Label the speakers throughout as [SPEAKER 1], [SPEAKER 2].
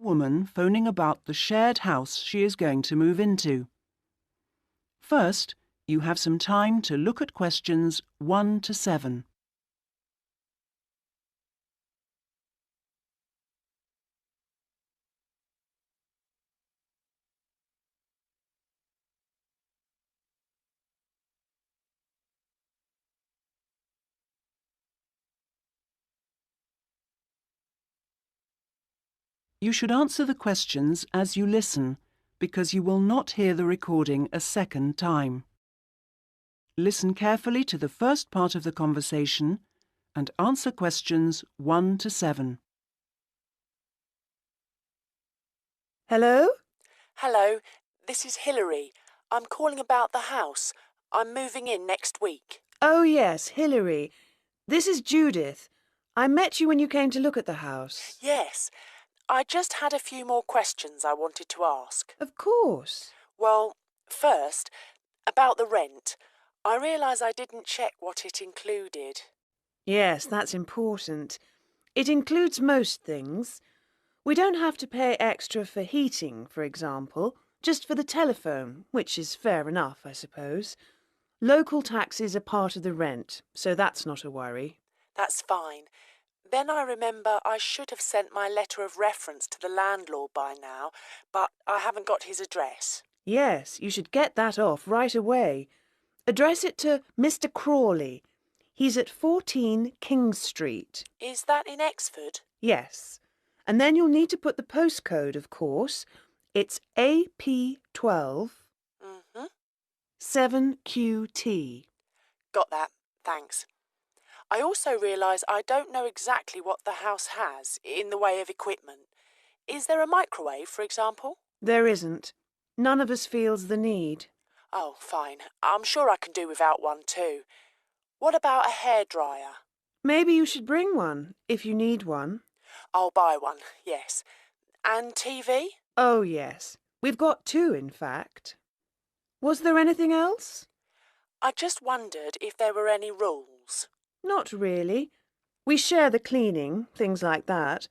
[SPEAKER 1] woman phoning about the shared house she is going to move into. First, you have some time to look at questions 1 to 7. You should answer the questions as you listen, because you will not hear the recording a second time. Listen carefully to the first part of the conversation and answer questions 1 to 7.
[SPEAKER 2] Hello?
[SPEAKER 3] Hello, this is Hilary. I'm calling about the house. I'm moving in next week.
[SPEAKER 2] Oh, yes, Hilary. This is Judith. I met you when you came to look at the house.
[SPEAKER 3] Yes, I just had a few more questions I wanted to ask.
[SPEAKER 2] Of course.
[SPEAKER 3] Well, first, about the rent. I realise I didn't check what it included.
[SPEAKER 2] Yes, that's important. It includes most things. We don't have to pay extra for heating, for example, just for the telephone, which is fair enough, I suppose. Local taxes are part of the rent, so that's not a worry.
[SPEAKER 3] That's fine. Then I remember I should have sent my letter of reference to the landlord by now, but I haven't got his address.
[SPEAKER 2] Yes, you should get that off right away. Address it to Mr. Crawley. He's at 14 King Street.
[SPEAKER 3] Is that in Exford?
[SPEAKER 2] Yes. And then you'll need to put the postcode, of course. It's AP12 7QT.
[SPEAKER 3] Got that, thanks. I also realise I don't know exactly what the house has in the way of equipment. Is there a microwave, for example?
[SPEAKER 2] There isn't. None of us feels the need.
[SPEAKER 3] Oh, fine. I'm sure I can do without one too. What about a hairdryer?
[SPEAKER 2] Maybe you should bring one, if you need one.
[SPEAKER 3] I'll buy one, yes. And TV?
[SPEAKER 2] Oh, yes. We've got 2, in fact. Was there anything else?
[SPEAKER 3] I just wondered if there were any rules.
[SPEAKER 2] Not really. We share the cleaning, things like that.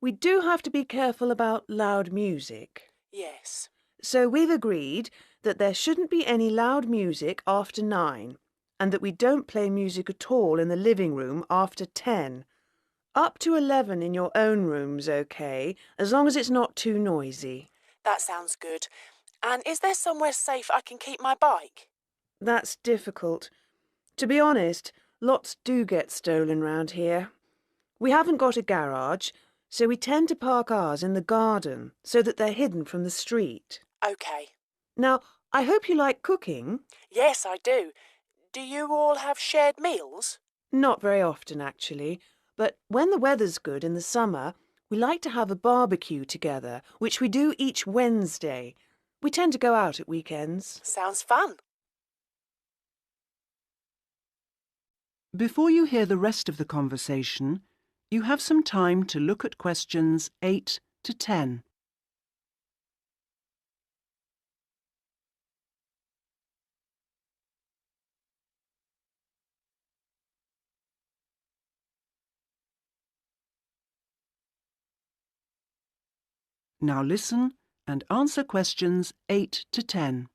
[SPEAKER 2] We do have to be careful about loud music.
[SPEAKER 3] Yes.
[SPEAKER 2] So we've agreed that there shouldn't be any loud music after 9, and that we don't play music at all in the living room after 10. Up to 11 in your own room's okay, as long as it's not too noisy.
[SPEAKER 3] That sounds good. And is there somewhere safe I can keep my bike?
[SPEAKER 2] That's difficult. To be honest, lots do get stolen round here. We haven't got a garage, so we tend to park ours in the garden so that they're hidden from the street.
[SPEAKER 3] OK.
[SPEAKER 2] Now, I hope you like cooking.
[SPEAKER 3] Yes, I do. Do you all have shared meals?
[SPEAKER 2] Not very often, actually, but when the weather's good in the summer, we like to have a barbecue together, which we do each Wednesday. We tend to go out at weekends.
[SPEAKER 3] Sounds fun.
[SPEAKER 1] Before you hear the rest of the conversation, you have some time to look at questions 8 to 10. Now listen and answer questions 8 to 10.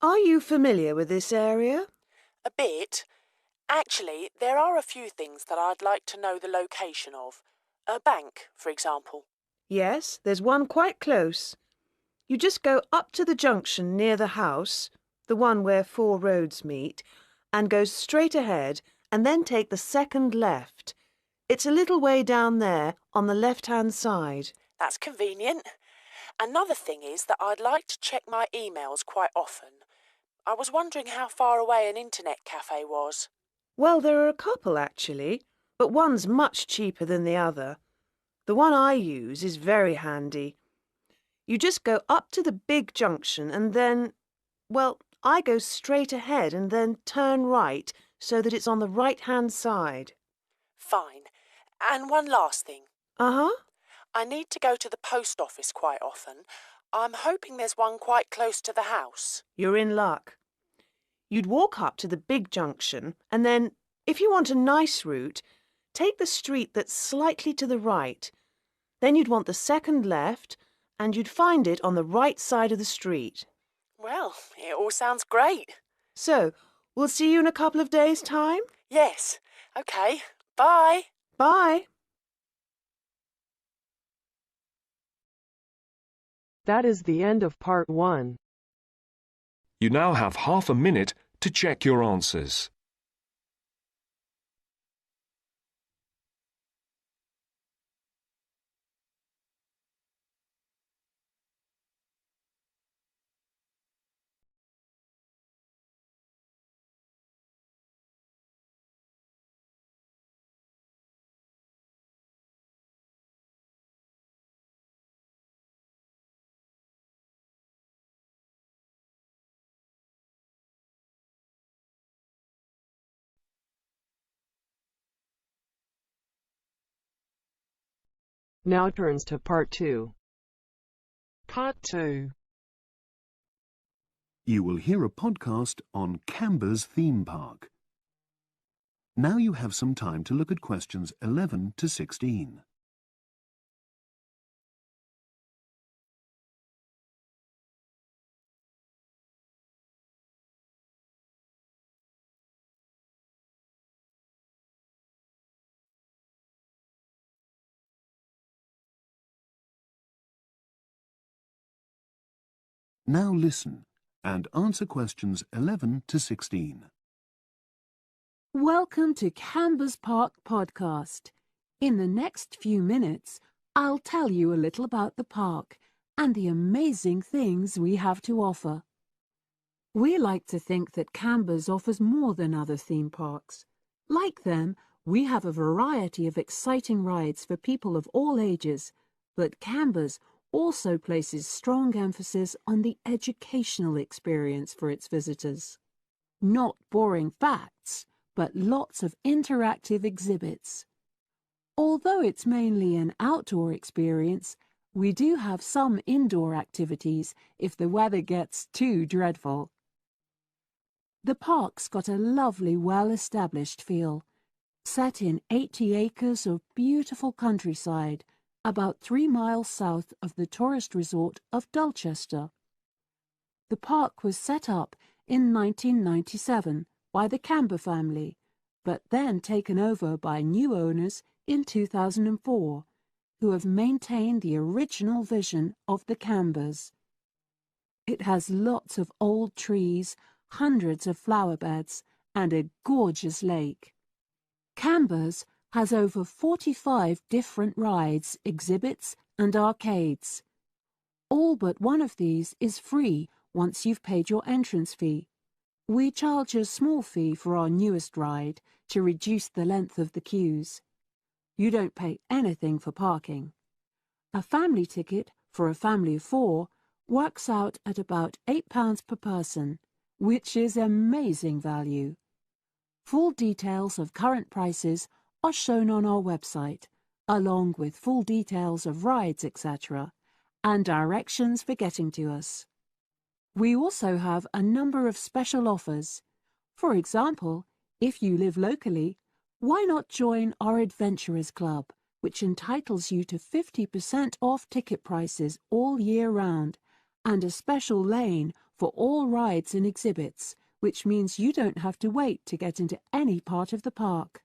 [SPEAKER 2] Are you familiar with this area?
[SPEAKER 3] A bit. Actually, there are a few things that I'd like to know the location of. A bank, for example.
[SPEAKER 2] Yes, there's one quite close. You just go up to the junction near the house, the one where 4 roads meet, and go straight ahead and then take the second left. It's a little way down there on the left-hand side.
[SPEAKER 3] That's convenient. Another thing is that I'd like to check my emails quite often. I was wondering how far away an internet cafe was.
[SPEAKER 2] Well, there are a couple, actually, but one's much cheaper than the other. The one I use is very handy. You just go up to the big junction and then, well, I go straight ahead and then turn right so that it's on the right-hand side.
[SPEAKER 3] Fine. And one last thing.
[SPEAKER 2] Uh-huh.
[SPEAKER 3] I need to go to the post office quite often. I'm hoping there's one quite close to the house.
[SPEAKER 2] You're in luck. You'd walk up to the big junction and then, if you want a nice route, take the street that's slightly to the right. Then you'd want the second left, and you'd find it on the right side of the street.
[SPEAKER 3] Well, it all sounds great.
[SPEAKER 2] So, we'll see you in a couple of days' time?
[SPEAKER 3] Yes. OK. Bye.
[SPEAKER 2] Bye.
[SPEAKER 4] That is the end of part 1.
[SPEAKER 5] You now have half a minute to check your answers.
[SPEAKER 4] Now turns to part 2.
[SPEAKER 6] Part 2.
[SPEAKER 7] You will hear a podcast on Canberra's theme park. Now you have some time to look at questions 11 to 16. Now listen and answer questions 11 to 16.
[SPEAKER 8] Welcome to Canberra's Park podcast. In the next few minutes, I'll tell you a little about the park and the amazing things we have to offer. We like to think that Canberra's offers more than other theme parks. Like them, we have a variety of exciting rides for people of all ages, but Canberra's also places strong emphasis on the educational experience for its visitors. Not boring facts, but lots of interactive exhibits. Although it's mainly an outdoor experience, we do have some indoor activities if the weather gets too dreadful. The park's got a lovely, well-established feel, set in 80 acres of beautiful countryside, about 3 miles south of the tourist resort of Dulchester. The park was set up in 1997 by the Canberra family, but then taken over by new owners in 2004, who have maintained the original vision of the Canberras. It has lots of old trees, hundreds of flower beds, and a gorgeous lake. Canberra's has over 45 different rides, exhibits, and arcades. All but one of these is free once you've paid your entrance fee. We charge a small fee for our newest ride to reduce the length of the queues. You don't pay anything for parking. A family ticket for a family of 4 works out at about £8 per person, which is amazing value. Full details of current prices are shown on our website, along with full details of rides, etc., and directions for getting to us. We also have a number of special offers. For example, if you live locally, why not join our Adventurers Club, which entitles you to 50% off ticket prices all year round, and a special lane for all rides and exhibits, which means you don't have to wait to get into any part of the park.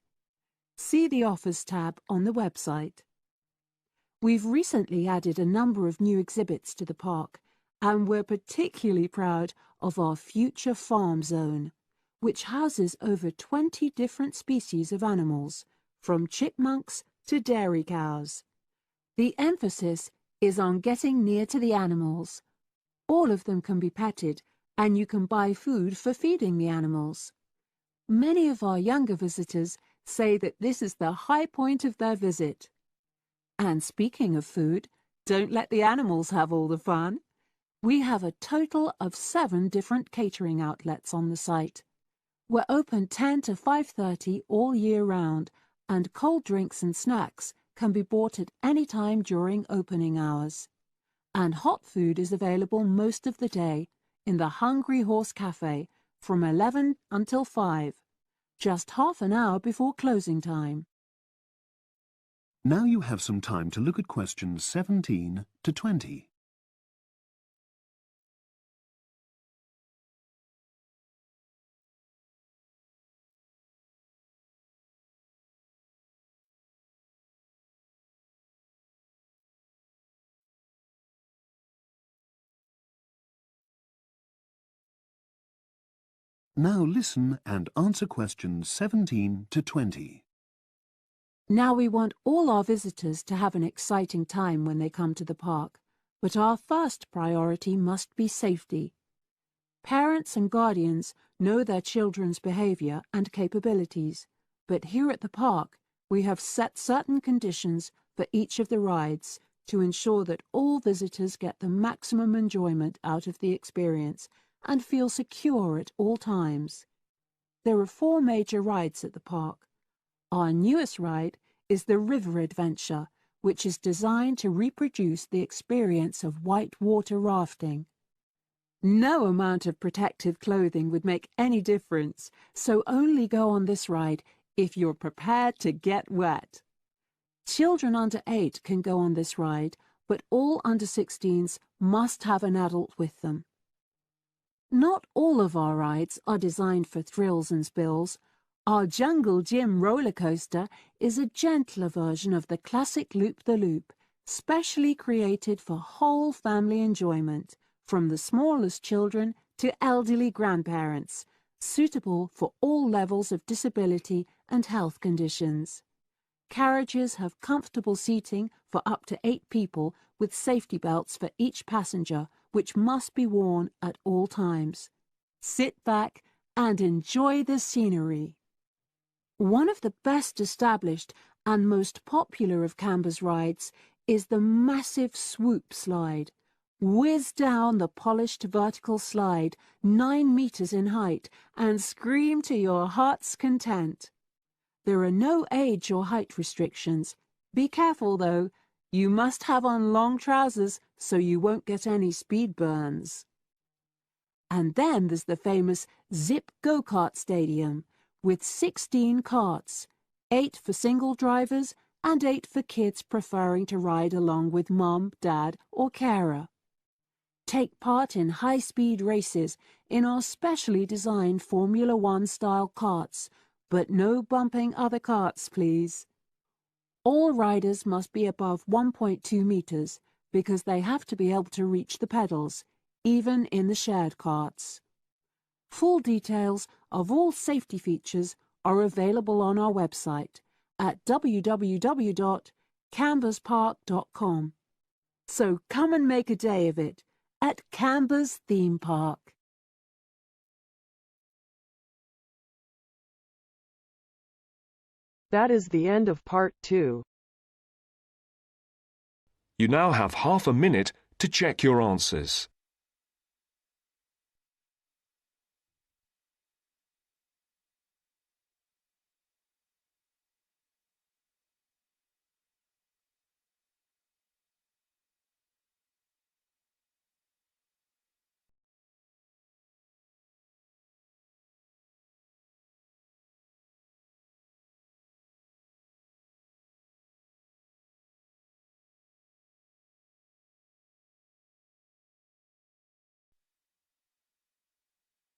[SPEAKER 8] See the Offers tab on the website. We've recently added a number of new exhibits to the park, and we're particularly proud of our Future Farm Zone, which houses over 20 different species of animals, from chipmunks to dairy cows. The emphasis is on getting near to the animals. All of them can be petted, and you can buy food for feeding the animals. Many of our younger visitors say that this is the high point of their visit. And speaking of food, don't let the animals have all the fun. We have a total of 7 different catering outlets on the site. We're open 10 to 5:30 all year round, and cold drinks and snacks can be bought at any time during opening hours. And hot food is available most of the day in the Hungry Horse Cafe from 11 until 5, just half an hour before closing time.
[SPEAKER 7] Now you have some time to look at questions 17 to 20. Now listen and answer questions 17 to 20.
[SPEAKER 8] Now we want all our visitors to have an exciting time when they come to the park, but our first priority must be safety. Parents and guardians know their children's behavior and capabilities, but here at the park we have set certain conditions for each of the rides to ensure that all visitors get the maximum enjoyment out of the experience and feel secure at all times. There are 4 major rides at the park. Our newest ride is the River Adventure, which is designed to reproduce the experience of whitewater rafting. No amount of protective clothing would make any difference, so only go on this ride if you're prepared to get wet. Children under 8 can go on this ride, but all under 16s must have an adult with them. Not all of our rides are designed for thrills and spills. Our Jungle Gym roller coaster is a gentler version of the classic Loop-the-Loop, specially created for whole family enjoyment, from the smallest children to elderly grandparents, suitable for all levels of disability and health conditions. Carriages have comfortable seating for up to 8 people with safety belts for each passenger, which must be worn at all times. Sit back and enjoy the scenery. One of the best established and most popular of Canberra's rides is the massive swoop slide. Whiz down the polished vertical slide, 9 meters in height, and scream to your heart's content. There are no age or height restrictions. Be careful, though. You must have on long trousers so you won't get any speed burns. And then there's the famous Zip Go-Kart Stadium, with 16 karts, 8 for single drivers and 8 for kids preferring to ride along with mum, dad or carer. Take part in high-speed races in our specially designed Formula 1-style karts, but no bumping other karts, please. All riders must be above 1.2 meters because they have to be able to reach the pedals, even in the shared karts. Full details of all safety features are available on our website at www.camberspark.com. So come and make a day of it at Canberra's Theme Park.
[SPEAKER 4] That is the end of part 2.
[SPEAKER 5] You now have half a minute to check your answers.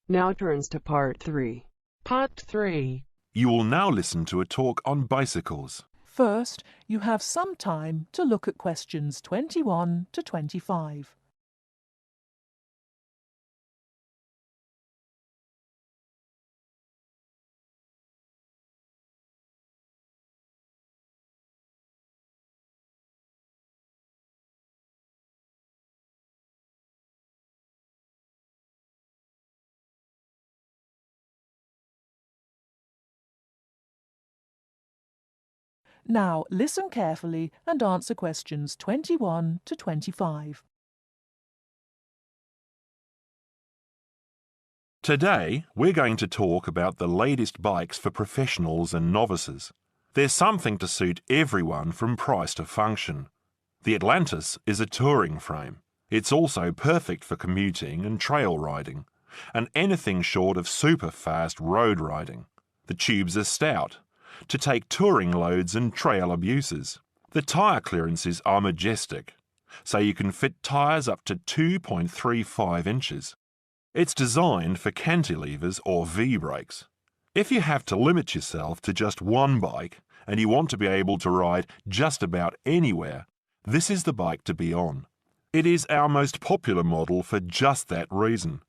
[SPEAKER 4] Now turns to part 3.
[SPEAKER 6] Part 3.
[SPEAKER 9] You will now listen to a talk on bicycles.
[SPEAKER 10] First, you have some time to look at questions 21 to 25. Now listen carefully and answer questions 21 to 25.
[SPEAKER 9] Today, we're going to talk about the latest bikes for professionals and novices. There's something to suit everyone from price to function. The Atlantis is a touring frame. It's also perfect for commuting and trail riding, and anything short of super fast road riding. The tubes are stout, to take touring loads and trail abuses. The tyre clearances are majestic, so you can fit tyres up to 2.35 inches. It's designed for cantilevers or V-brakes. If you have to limit yourself to just one bike and you want to be able to ride just about anywhere, this is the bike to be on. It is our most popular model for just that reason,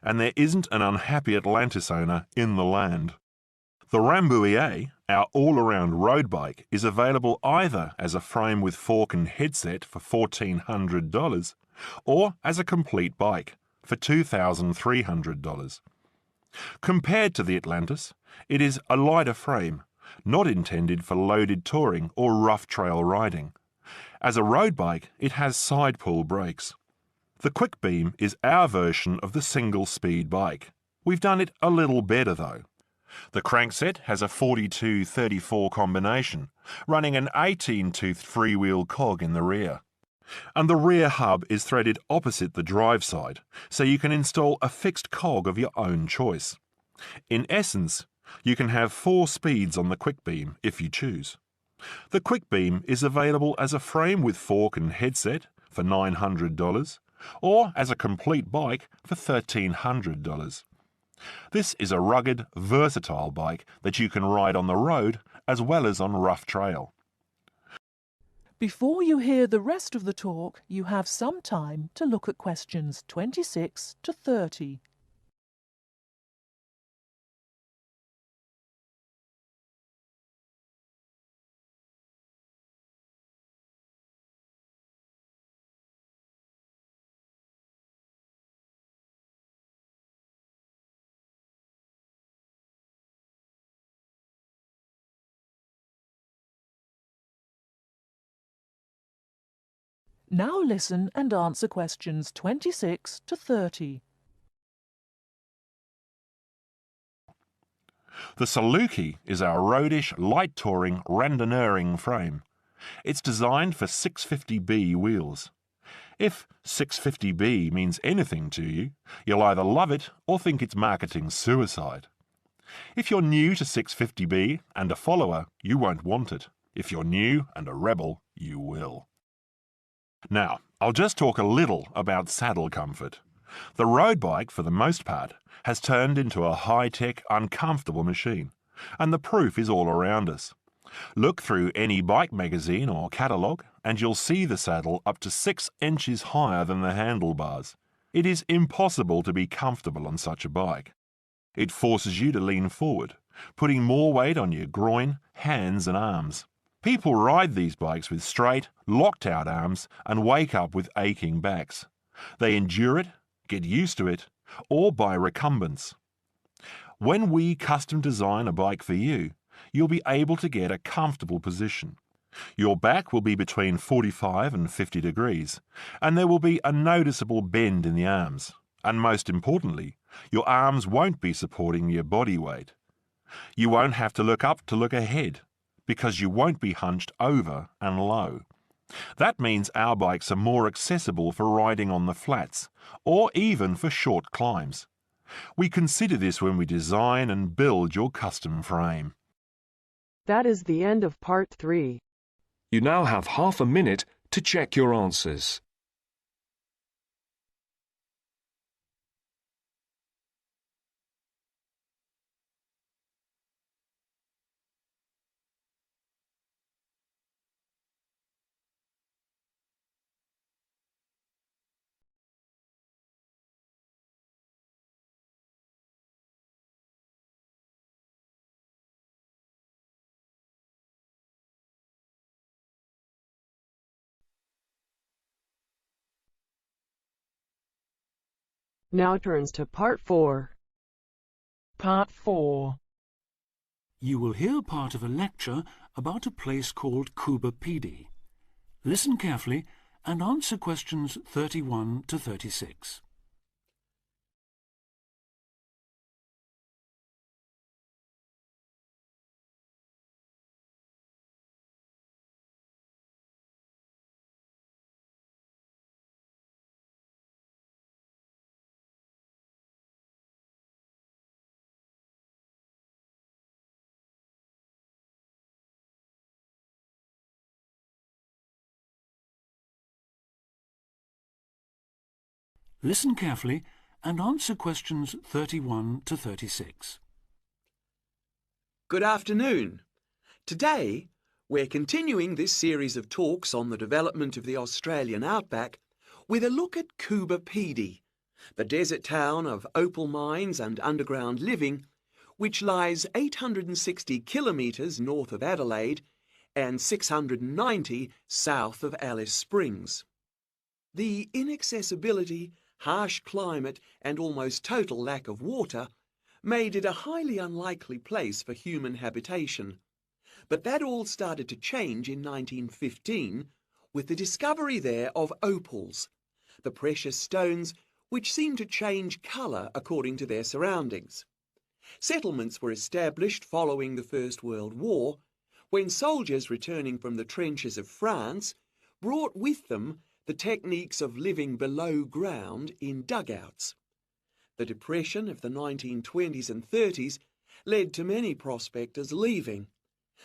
[SPEAKER 9] and there isn't an unhappy Atlantis owner in the land. The Rambouillet, our all-around road bike, is available either as a frame with fork and headset for $1,400 or as a complete bike for $2,300. Compared to the Atlantis, it is a lighter frame, not intended for loaded touring or rough trail riding. As a road bike, it has side pull brakes. The Quick Beam is our version of the single-speed bike. We've done it a little better though. The crankset has a 42-34 combination, running an 18-toothed freewheel cog in the rear. And the rear hub is threaded opposite the drive side, so you can install a fixed cog of your own choice. In essence, you can have 4 speeds on the Quick Beam if you choose. The Quick Beam is available as a frame with fork and headset for $900 or as a complete bike for $1,300. This is a rugged, versatile bike that you can ride on the road as well as on rough trail.
[SPEAKER 10] Before you hear the rest of the talk, you have some time to look at questions 26 to 30. Now listen and answer questions 26 to 30.
[SPEAKER 9] The Saluki is our roadish, light touring, randonneuring frame. It's designed for 650B wheels. If 650B means anything to you, you'll either love it or think it's marketing suicide. If you're new to 650B and a follower, you won't want it. If you're new and a rebel, you will. Now, I'll just talk a little about saddle comfort. The road bike, for the most part, has turned into a high-tech, uncomfortable machine, and the proof is all around us. Look through any bike magazine or catalogue and you'll see the saddle up to 6 inches higher than the handlebars. It is impossible to be comfortable on such a bike. It forces you to lean forward, putting more weight on your groin, hands and arms. People ride these bikes with straight, locked-out arms and wake up with aching backs. They endure it, get used to it, or buy recumbents. When we custom design a bike for you, you'll be able to get a comfortable position. Your back will be between 45 and 50 degrees, and there will be a noticeable bend in the arms. And most importantly, your arms won't be supporting your body weight. You won't have to look up to look ahead, because you won't be hunched over and low. That means our bikes are more accessible for riding on the flats, or even for short climbs. We consider this when we design and build your custom frame.
[SPEAKER 4] That is the end of part 3.
[SPEAKER 5] You now have half a minute to check your answers.
[SPEAKER 4] Now turns to part 4.
[SPEAKER 6] Part 4.
[SPEAKER 11] You will hear part of a lecture about a place called Kuba Pedy. Listen carefully and answer questions 31 to 36. Listen carefully and answer questions 31 to 36.
[SPEAKER 12] Good afternoon. Today, we're continuing this series of talks on the development of the Australian outback with a look at Coober Pedy, the desert town of opal mines and underground living, which lies 860 kilometres north of Adelaide and 690 south of Alice Springs. The inaccessibility, harsh climate and almost total lack of water made it a highly unlikely place for human habitation. But that all started to change in 1915 with the discovery there of opals, the precious stones which seem to change colour according to their surroundings. Settlements were established following the First World War, when soldiers returning from the trenches of France brought with them the techniques of living below ground in dugouts. The depression of the 1920s and 30s led to many prospectors leaving,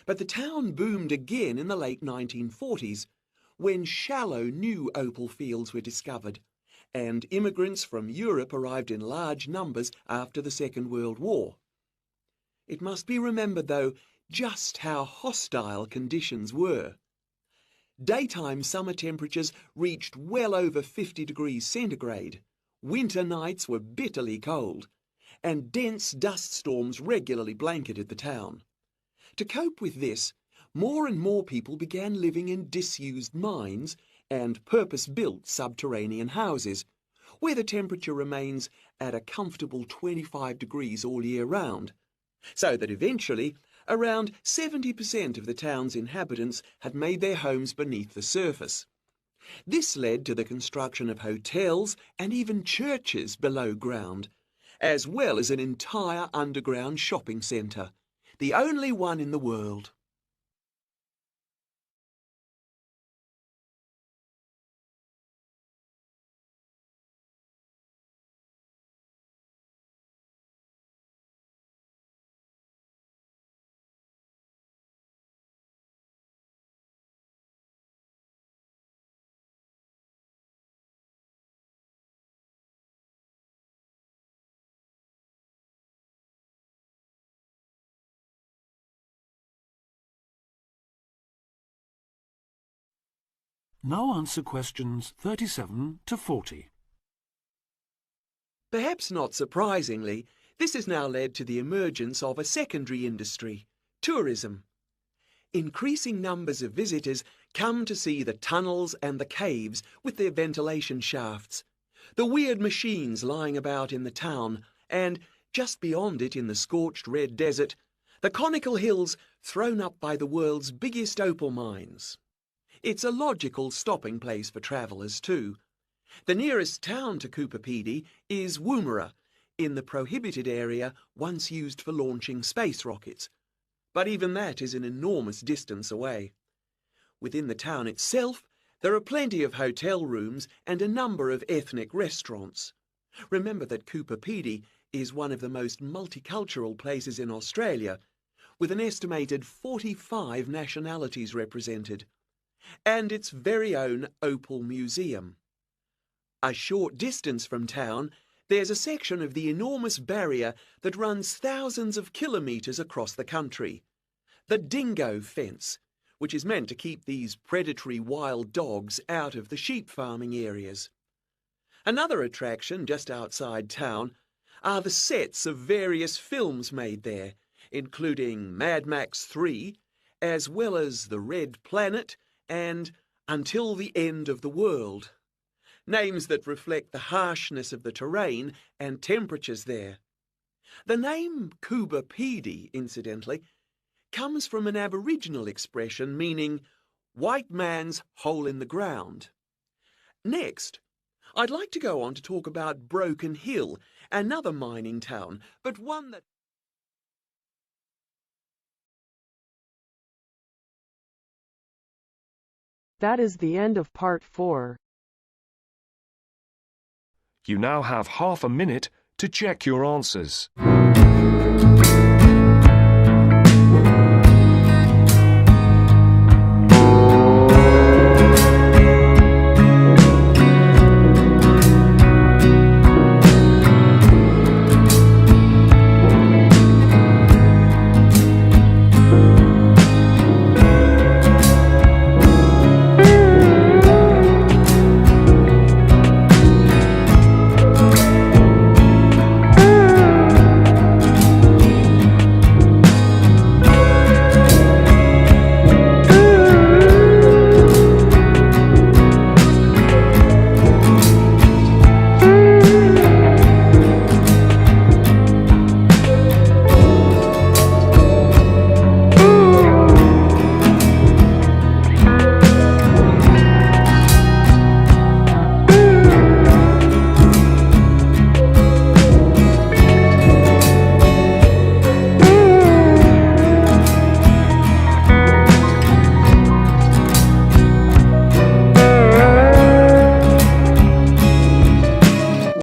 [SPEAKER 12] but the town boomed again in the late 1940s when shallow new opal fields were discovered, and immigrants from Europe arrived in large numbers after the Second World War. It must be remembered, though, just how hostile conditions were. Daytime summer temperatures reached well over 50 degrees centigrade, winter nights were bitterly cold, and dense dust storms regularly blanketed the town. To cope with this, more and more people began living in disused mines and purpose-built subterranean houses, where the temperature remains at a comfortable 25 degrees all year round, so that eventually around 70% of the town's inhabitants had made their homes beneath the surface. This led to the construction of hotels and even churches below ground, as well as an entire underground shopping centre, the only one in the world.
[SPEAKER 11] Now answer questions 37 to 40.
[SPEAKER 12] Perhaps not surprisingly, this has now led to the emergence of a secondary industry, tourism. Increasing numbers of visitors come to see the tunnels and the caves with their ventilation shafts, the weird machines lying about in the town, and, just beyond it in the scorched red desert, the conical hills thrown up by the world's biggest opal mines. It's a logical stopping place for travellers too. The nearest town to Coober Pedy is Woomera, in the prohibited area once used for launching space rockets. But even that is an enormous distance away. Within the town itself, there are plenty of hotel rooms and a number of ethnic restaurants. Remember that Coober Pedy is one of the most multicultural places in Australia, with an estimated 45 nationalities represented, and its very own Opal Museum. A short distance from town, there's a section of the enormous barrier that runs thousands of kilometres across the country, the dingo fence, which is meant to keep these predatory wild dogs out of the sheep farming areas. Another attraction just outside town are the sets of various films made there, including Mad Max 3, as well as The Red Planet and Until the End of the World. Names that reflect the harshness of the terrain and temperatures there. The name Coober Pedy, incidentally, comes from an Aboriginal expression meaning white man's hole in the ground. Next, I'd like to go on to talk about Broken Hill, another mining town, but one that...
[SPEAKER 4] That is the end of part 4.
[SPEAKER 5] You now have half a minute to check your answers.